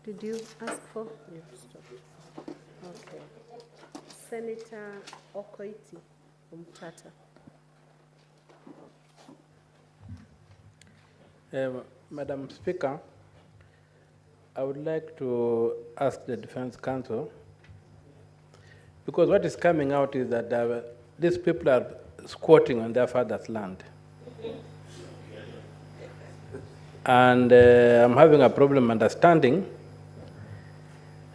Did you ask for? Yeah, okay. Senator Okoiti Umtata. Madam Speaker, I would like to ask the Defense Counsel, because what is coming out is that these people are squatting on their father's land. And I'm having a problem understanding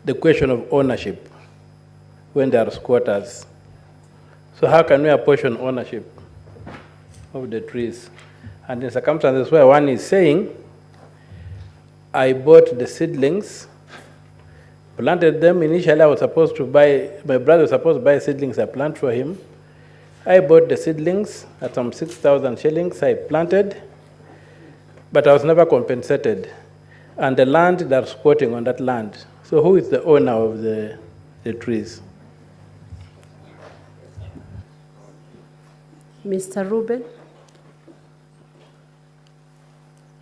the question of ownership when they are squatters. So how can we apportion ownership of the trees? And in circumstances where one is saying, I bought the seedlings, planted them. Initially, I was supposed to buy, my brother was supposed to buy seedlings, I planted for him. I bought the seedlings at some 6,000 shillings, I planted, but I was never compensated. And the land, they're squatting on that land. So who is the owner of the trees? Mr. Ruben.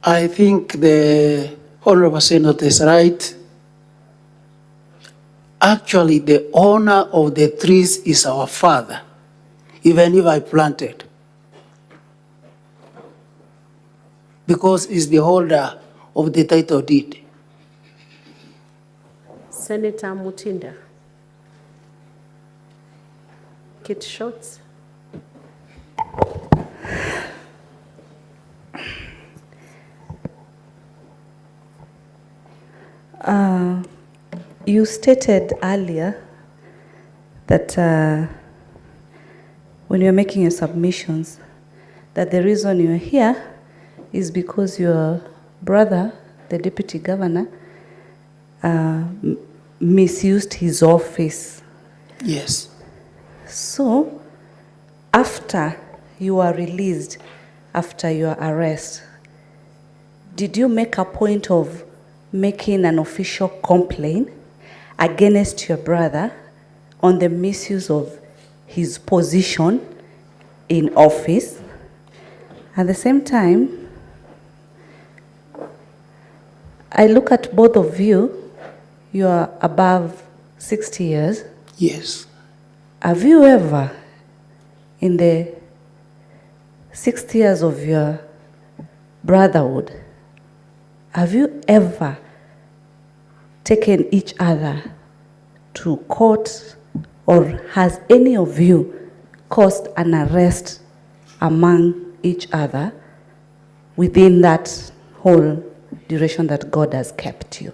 I think the Honorable Senator is right. Actually, the owner of the trees is our father, even if I planted, because he's the holder of the title deed. Senator Mutinda. Kit Shorts. You stated earlier that when you're making your submissions, that the reason you're here is because your brother, the deputy governor, misused his office. Yes. So, after you were released, after your arrest, did you make a point of making an official complaint against your brother on the misuse of his position in office? At the same time, I look at both of you, you are above 60 years. Yes. Have you ever, in the 60 years of your brotherhood, have you ever taken each other to court, or has any of you caused an arrest among each other within that whole duration that God has kept you?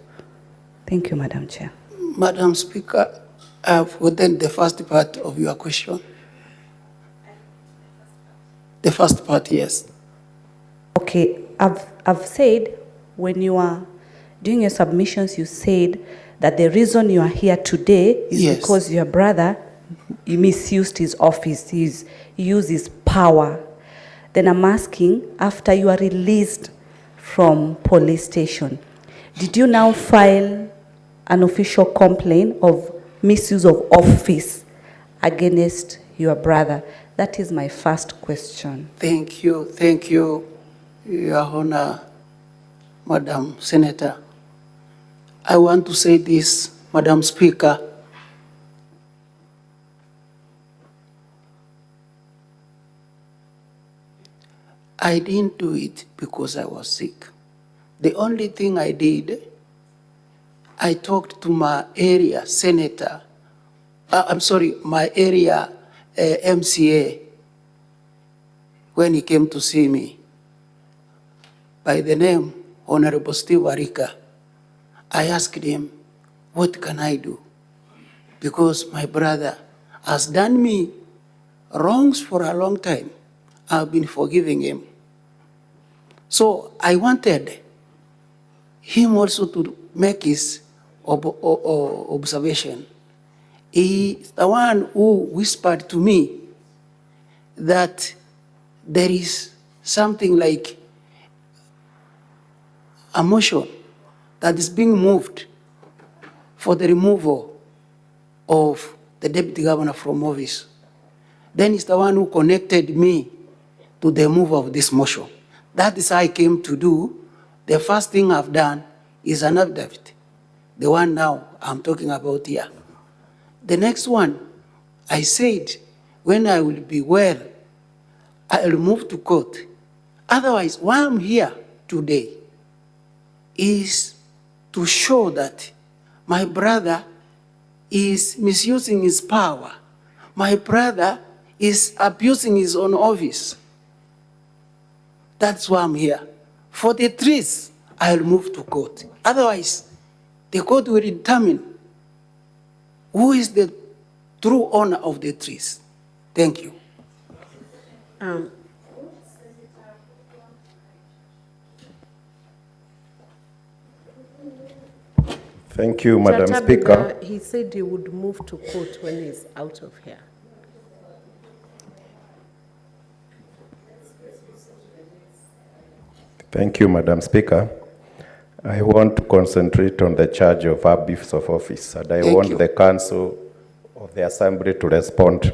Thank you, Madam Chair. Madam Speaker, I have forgotten the first part of your question. The first part, yes. Okay, I've said when you are doing your submissions, you said that the reason you are here today is Yes. because your brother, he misused his office, he used his power. Then I'm asking, after you are released from police station, did you now file an official complaint of misuse of office against your brother? That is my first question. Thank you, Your Honor, Madam Senator. I want to say this, Madam Speaker. I didn't do it because I was sick. The only thing I did, I talked to my area senator, my area MCA, when he came to see me, by the name Honorable Steve Arika. I asked him, what can I do? Because my brother has done me wrongs for a long time. I've been forgiving him. So I wanted him also to make his observation. He is the one who whispered to me that there is something like a motion that is being moved for the removal of the deputy governor from office. Then he's the one who connected me to the move of this motion. That is how I came to do. The first thing I've done is an affidavit the one now I'm talking about here. The next one, I said, when I will be well, I'll move to court. Otherwise, why I'm here today is to show that my brother is misusing his power. My brother is abusing his own office. That's why I'm here. For the trees, I'll move to court. Otherwise, the court will determine who is the true owner of the trees. Thank you. Thank you, Madam Chatabida, Speaker. he said he would move to court when he's out of here. Thank you, Madam Speaker. I want to concentrate on the charge of abuse of office, and I want the Council of the Assembly to respond.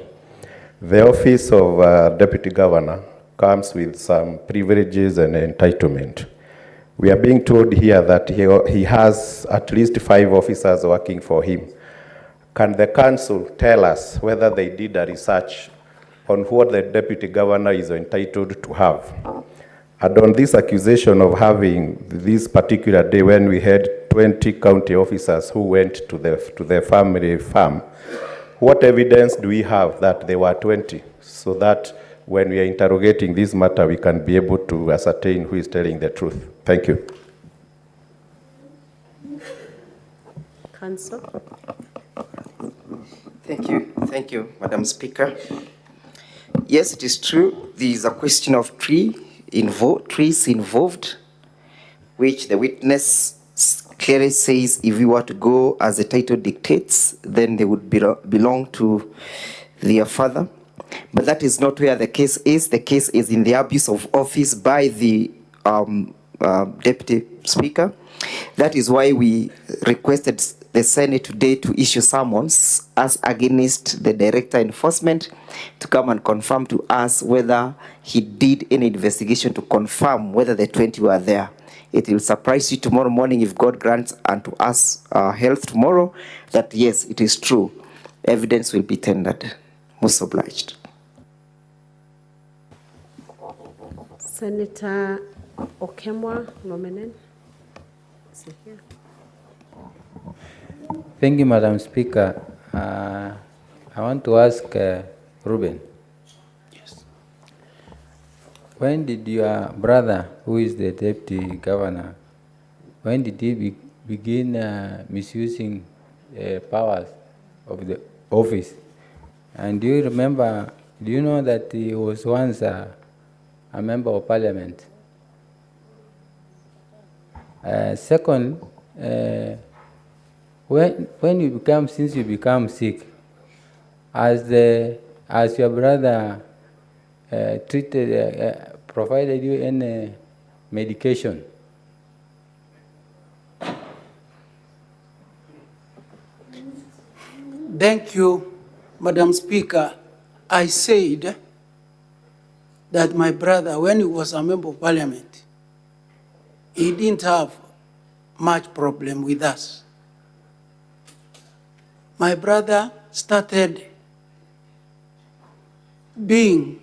The office of Deputy Governor comes with some privileges and entitlement. We are being told here that he has at least 5 officers working for him. Can the Council tell us whether they did a research on what the Deputy Governor is entitled to have? And on this accusation of having this particular day when we had 20 county officers who went to the family farm, what evidence do we have that there were 20, so that when we are interrogating this matter, we can be able to ascertain who is telling the truth? Thank you. Council. Thank you, Madam Speaker. Yes, it is true. There is a question of trees involved, which the witness clearly says if we were to go as the title dictates, then they would belong to their father. But that is not where the case is. The case is in the abuse of office by the Deputy Speaker. That is why we requested the Senate today to issue summons as against the Director Enforcement to come and confirm to us whether he did any investigation to confirm whether the 20 were there. It will surprise you tomorrow morning if God grants unto us health tomorrow that yes, it is true. Evidence will be tendered. Most obliged. Senator Okemwa Nomenen. Is he here? Thank you, Madam Speaker. I want to ask Ruben. Yes. When did your brother, who is the Deputy Governor, when did he begin misusing powers of the office? And do you remember, do you know that he was once a member of Parliament? Second, when you become, since you become sick, as your brother provided you any medication? Thank you, Madam Speaker. I said that my brother, when he was a member of Parliament, he didn't have much problem with us. My brother started being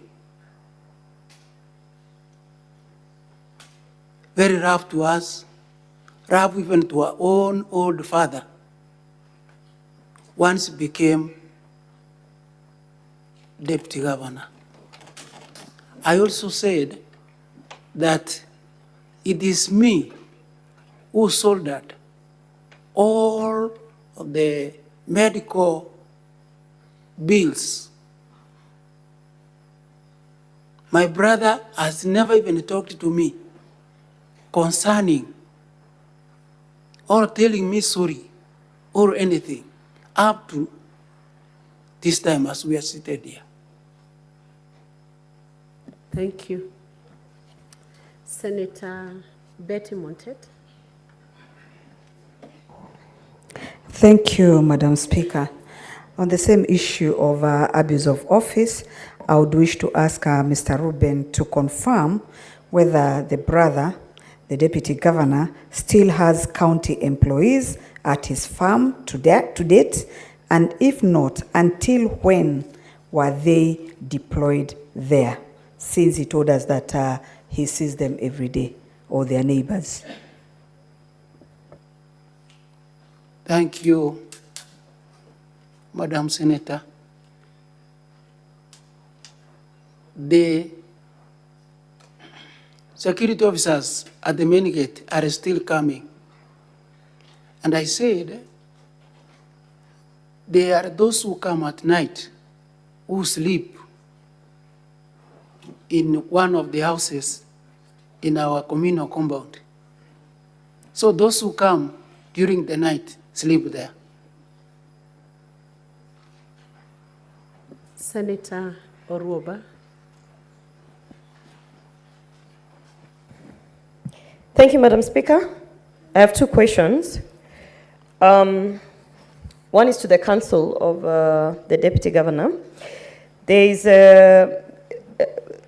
very rough to us, rough even to our own old father. Once he became Deputy Governor. I also said that it is me who soldered all of the medical bills. My brother has never even talked to me concerning or telling me sorry or anything up to this time as we are seated here. Thank you. Senator Betty Montet. Thank you, Madam Speaker. On the same issue of abuse of office, I would wish to ask Mr. Ruben to confirm whether the brother, the Deputy Governor, still has county employees at his farm to date? And if not, until when were they deployed there? Since he told us that he sees them every day, or their neighbors. Thank you, Madam Senator. The security officers at the main gate are still coming. And I said, they are those who come at night, who sleep in one of the houses in our communal compound. So those who come during the night sleep there. Senator Oruoba. Thank you, Madam Speaker. I have two questions. One is to the Council of the Deputy Governor. There is,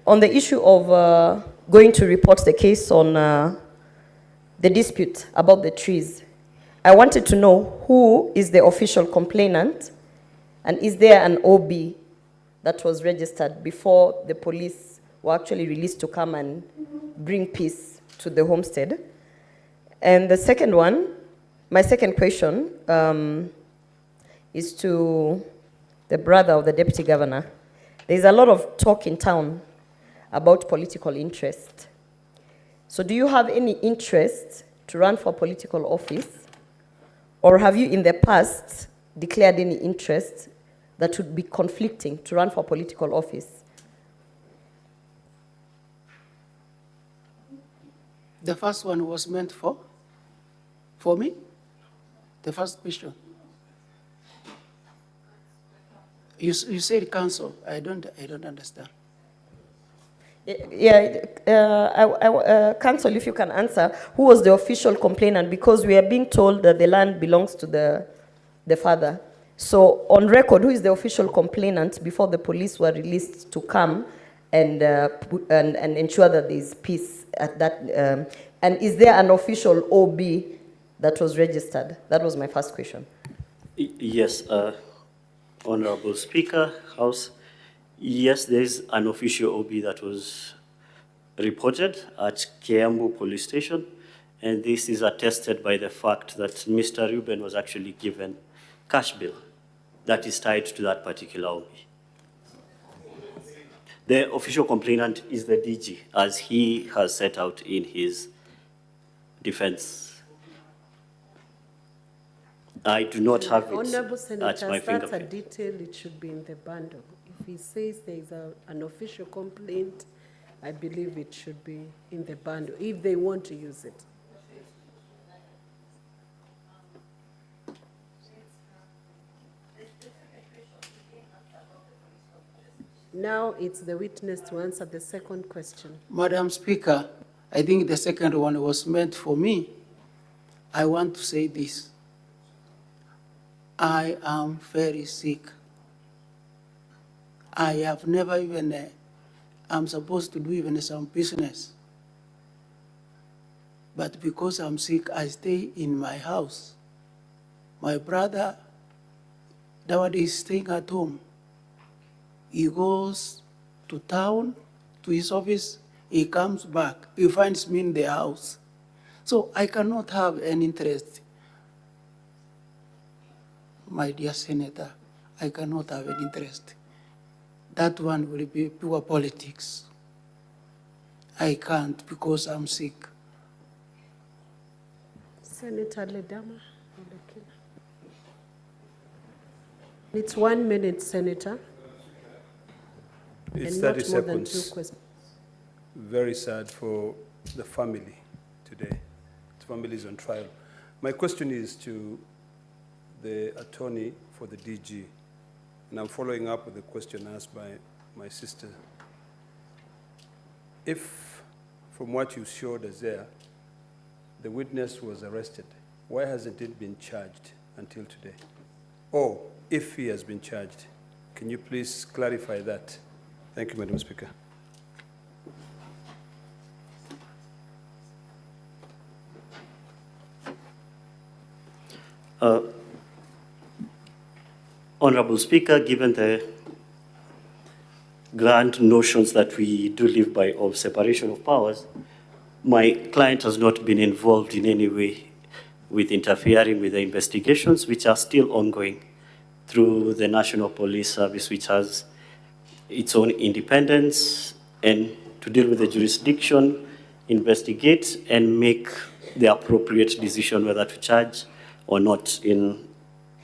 on the issue of going to report the case on the dispute about the trees, I wanted to know who is the official complainant, and is there an OB that was registered before the police were actually released to come and bring peace to the homestead? And the second one, my second question is to the brother of the Deputy Governor. There's a lot of talk in town about political interest. So do you have any interest to run for political office? Or have you in the past declared any interest that would be conflicting to run for political office? The first one was meant for me? The first question. You said council. I don't understand. Council, if you can answer, who was the official complainant? Because we are being told that the land belongs to the father. So on record, who is the official complainant before the police were released to come and ensure that there is peace at that? And is there an official OB that was registered? That was my first question. Yes, Honorable Speaker, House. Yes, there is an official OB that was reported at Kiambu Police Station, and this is attested by the fact that Mr. Ruben was actually given cash bill that is tied to that particular OB. The official complainant is the DG, as he has set out in his defense. I do not have it Honorable at Senator, my that's a fingerprint. detail, it should be in the bundle. If he says there is an official complaint, I believe it should be in the bundle, if they want to use it. Now it's the witness to answer the second question. Madam Speaker, I think the second one was meant for me. I want to say this. I am very sick. I have never even, I'm supposed to do even some business. But because I'm sick, I stay in my house. My brother, Dawad, is staying at home. He goes to town, to his office, he comes back, he finds me in the house. So I cannot have an interest. My dear Senator, I cannot have an interest. That one will be pure politics. I can't because I'm sick. Senator Ledama. It's 1 minute, Senator. It's and 30 not more than 2 seconds. questions. Very sad for the family today. The family is on trial. My question is to the attorney for the DG, and I'm following up with the question asked by my sister. If, from what you showed us there, the witness was arrested, why hasn't it been charged until today? Or if he has been charged, can you please clarify that? Thank you, Madam Speaker. Honorable Speaker, given the grand notions that we do live by of separation of powers, my client has not been involved in any way with interfering with the investigations, which are still ongoing through the National Police Service, which has its own independence and to deal with the jurisdiction, investigate, and make the appropriate decision whether to charge or not in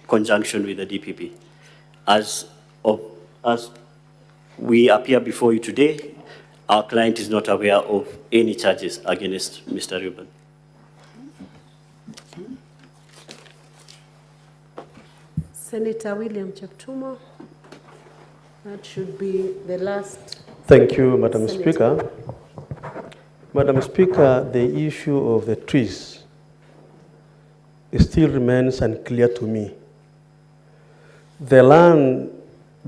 conjunction with the DPP. As we appear before you today, our client is not aware of any charges against Mr. Reuben. Senator William Cheptumo, that should be the last. Thank you, Madam Senator. Speaker. Madam Speaker, the issue of the trees still remains unclear to me. The land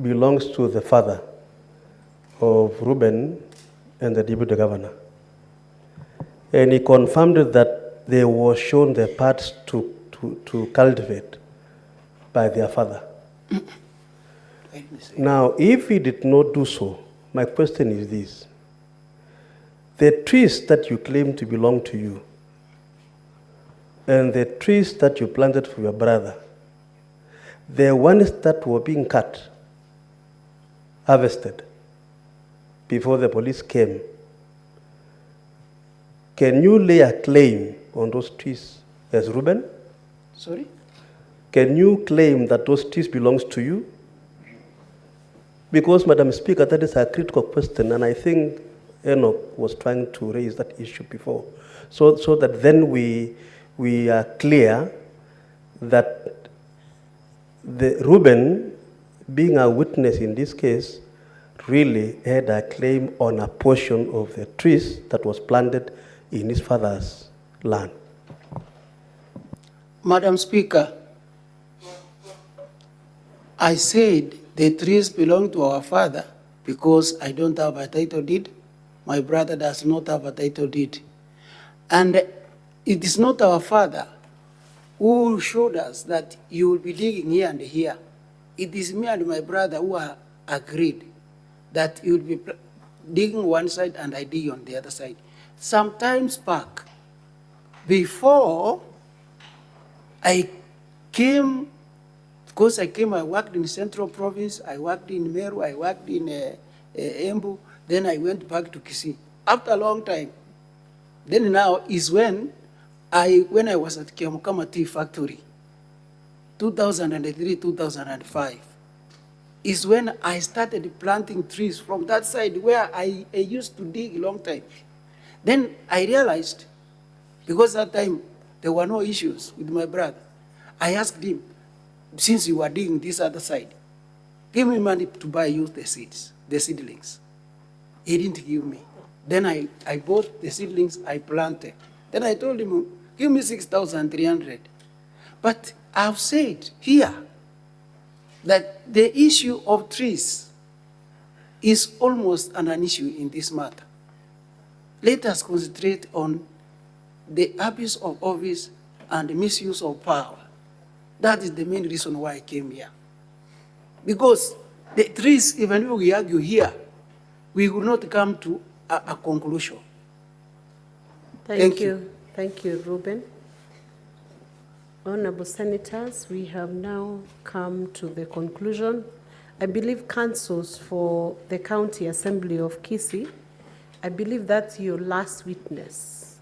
belongs to the father of Reuben and the deputy governor. And he confirmed that they were shown the parts to cultivate by their father. Now, if he did not do so, my question is this. The trees that you claim to belong to you and the trees that you planted for your brother, the ones that were being cut, harvested, before the police came, can you lay a claim on those trees as Reuben? Sorry? Can you claim that those trees belongs to you? Because, Madam Speaker, that is a critical question, and I think Enoch was trying to raise that issue before, so that then we are clear that the Reuben, being a witness in this case, really had a claim on a portion of the trees that was planted in his father's land. Madam Speaker, I said the trees belong to our father because I don't have a title deed. My brother does not have a title deed. And it is not our father who showed us that you will be digging here and here. It is me and my brother who are agreed that you will be digging one side and I dig on the other side. Sometimes back, before I came, because I worked in Central Province, I worked in Meru, I worked in Embu, then I went back to Kisii. After a long time, then now is when I was at Kiamukama Tea Factory, 2003, 2005, is when I started planting trees from that side where I used to dig a long time. Then I realized, because that time there were no issues with my brother, I asked him, since you were digging this other side, give me money to buy you the seeds, the seedlings. He didn't give me. Then I bought the seedlings, I planted. Then I told him, give me 6,300. But I've said here that the issue of trees is almost an issue in this matter. Let us concentrate on the abuse of office and the misuse of power. That is the main reason why I came here. Because the trees, even if we argue here, we will not come to a conclusion. Thank you. Thank you, Reuben. Honorable Senators, we have now come to the conclusion. I believe councils for the County Assembly of Kisii, I believe that's your last witness.